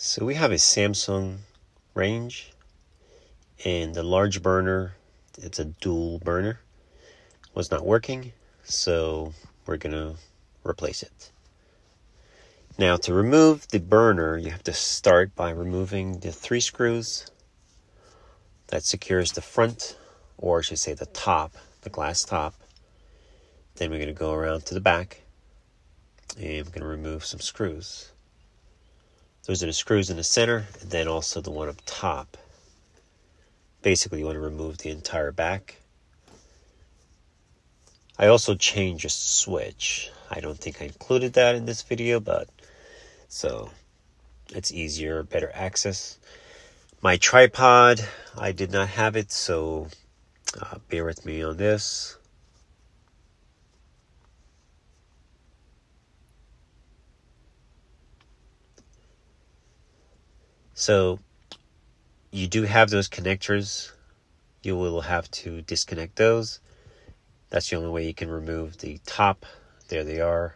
So we have a Samsung range, and the large burner, it's a dual burner, was not working, so we're gonna replace it. Now to remove the burner, you have to start by removing the 3 screws that secures the front, or I should say the top, the glass top. Then we're gonna go around to the back, and we're gonna remove some screws. Those are the screws in the center, and then also the one up top. Basically, you want to remove the entire back. I also changed a switch. I don't think I included that in this video, but so it's easier, better access. My tripod, I did not have it, so bear with me on this. So you do have those connectors. You will have to disconnect those. That's the only way you can remove the top. There they are.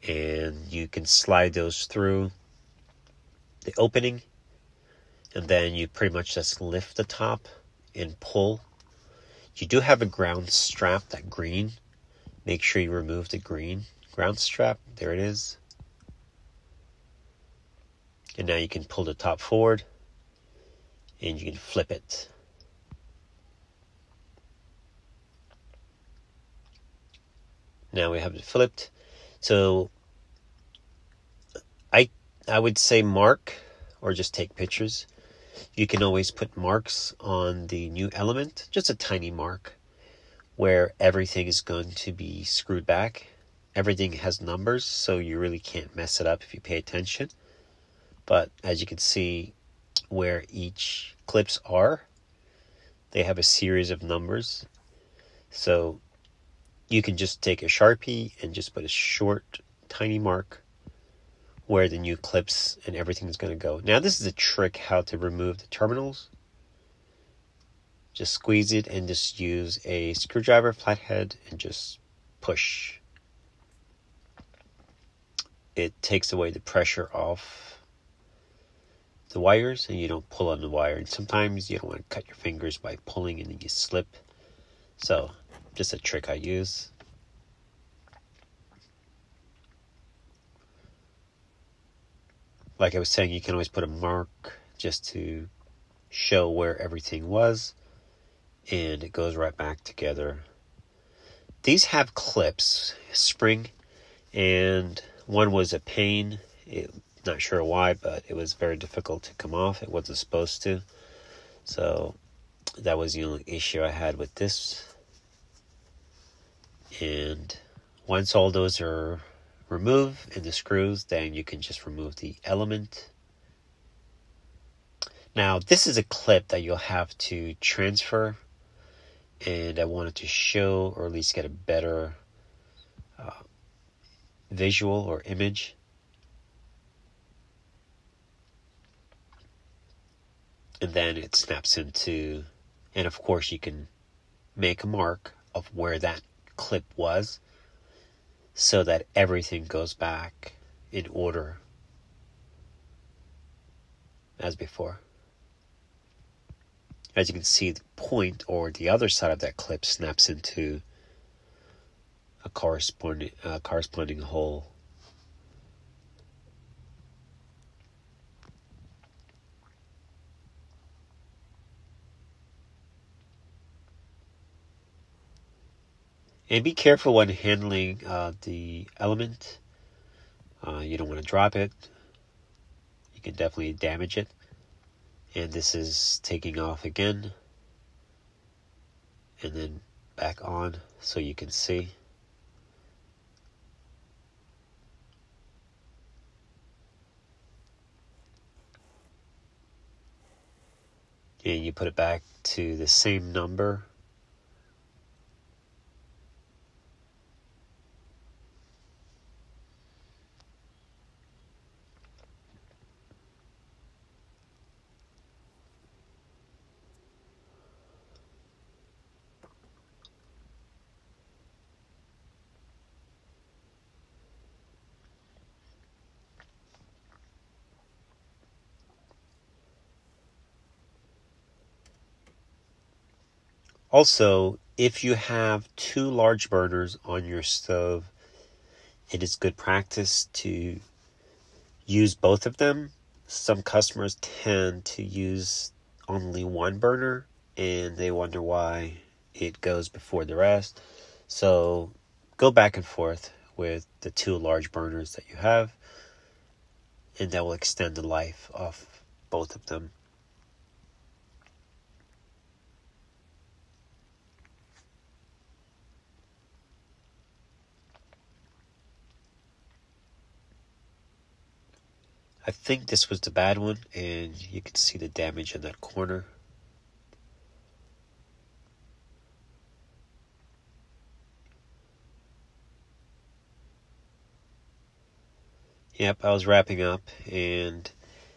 And you can slide those through the opening. And then you pretty much just lift the top and pull. You do have a ground strap, that green. Make sure you remove the green ground strap. There it is. And now you can pull the top forward. And you can flip it. Now we have it flipped. So I would say mark or just take pictures. You can always put marks on the new element, just a tiny mark, where everything is going to be screwed back. Everything has numbers, so you really can't mess it up if you pay attention. But as you can see, where each clips are, they have a series of numbers. So you can just take a Sharpie and just put a short, tiny mark where the new clips and everything is going to go. Now this is a trick how to remove the terminals. Just squeeze it and just use a screwdriver, flathead, and just push. It takes away the pressure off the wires and you don't pull on the wire. And sometimes you don't want to cut your fingers by pulling and then you slip. So just a trick I use. Like I was saying, you can always put a mark just to show where everything was, and it goes right back together. These have clips, spring, and one was a pain. Not sure why, but it was very difficult to come off. It wasn't supposed to. So that was the only issue I had with this. And once all those are removed and the screws, then you can just remove the element. Now this is a clip that you'll have to transfer, and I wanted to show, or at least get a better visual or image. And then it snaps into, and of course you can make a mark of where that clip was so that everything goes back in order as before. As you can see, the point or the other side of that clip snaps into a corresponding hole. And be careful when handling the element. You don't want to drop it. You can definitely damage it. And this is taking off again. And then back on so you can see. And you put it back to the same number. Also, if you have two large burners on your stove, it is good practice to use both of them. Some customers tend to use only one burner and they wonder why it goes before the rest. So go back and forth with the two large burners that you have, and that will extend the life of both of them. I think this was the bad one, and you can see the damage in that corner. Yep, I was wrapping up, and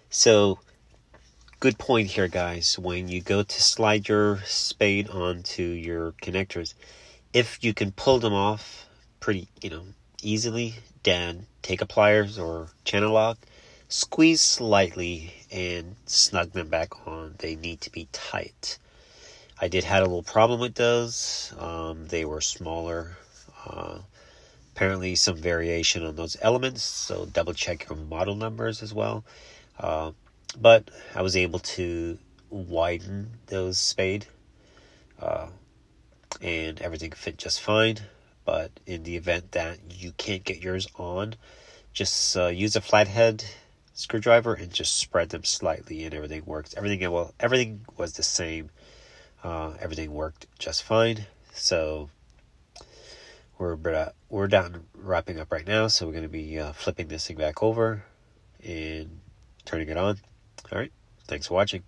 so good point here, guys. When you go to slide your spade onto your connectors, if you can pull them off pretty, easily, then take a pliers or channel lock, squeeze slightly and snug them back on. They need to be tight. I did have a little problem with those. They were smaller. Apparently some variation on those elements, so double check your model numbers as well. But I was able to widen those spade, and everything fit just fine. But in the event that you can't get yours on, just use a flathead screwdriver and just spread them slightly, and everything works. Everything was the same. Everything worked just fine. So we're done wrapping up right now. So we're going to be flipping this thing back over and turning it on. All right. Thanks for watching.